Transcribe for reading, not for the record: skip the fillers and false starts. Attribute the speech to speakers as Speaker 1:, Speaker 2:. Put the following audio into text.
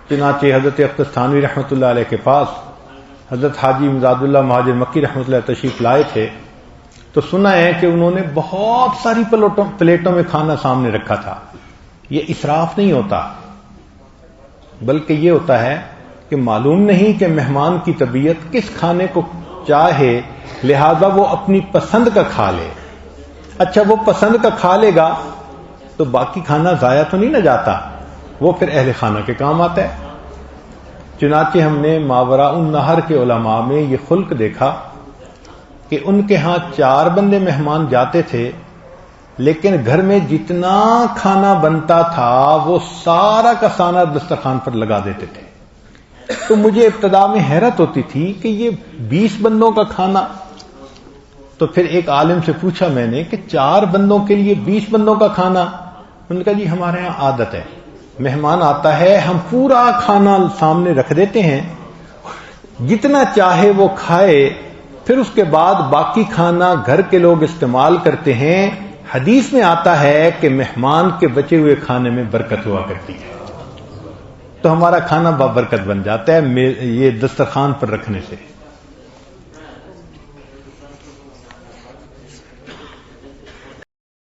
Speaker 1: چنانچہ حضرت اختر تھانوی رحمۃ اللہ علیہ کے پاس حضرت حاجی امداد اللہ مہاجر مکی رحمۃ اللہ تشریف لائے تھے تو سنا ہے کہ انہوں نے بہت ساری پلیٹوں میں کھانا سامنے رکھا تھا. یہ اسراف نہیں ہوتا، بلکہ یہ ہوتا ہے کہ معلوم نہیں کہ مہمان کی طبیعت کس کھانے کو چاہے، لہذا وہ اپنی پسند کا کھا لے. اچھا وہ پسند کا کھا لے گا تو باقی کھانا ضائع تو نہیں نہ جاتا، وہ پھر اہل خانہ کے کام آتا ہے. چنانچہ ہم نے ماوراء النہر کے علماء میں یہ خلق دیکھا کہ ان کے ہاں 4 بندے مہمان جاتے تھے، لیکن گھر میں جتنا کھانا بنتا تھا وہ سارا کا سارا دسترخوان پر لگا دیتے تھے. تو مجھے ابتدا میں حیرت ہوتی تھی کہ یہ 20 بندوں کا کھانا. تو پھر ایک عالم سے پوچھا میں نے کہ 4 بندوں کے لیے 20 بندوں کا کھانا؟ انہوں نے کہا جی ہمارے ہاں عادت ہے، مہمان آتا ہے ہم پورا کھانا سامنے رکھ دیتے ہیں، جتنا چاہے وہ کھائے، پھر اس کے بعد باقی کھانا گھر کے لوگ استعمال کرتے ہیں. حدیث میں آتا ہے کہ مہمان کے بچے ہوئے کھانے میں برکت ہوا کرتی ہے. تو ہمارا کھانا بابرکت بن جاتا ہے یہ دسترخوان پر رکھنے سے.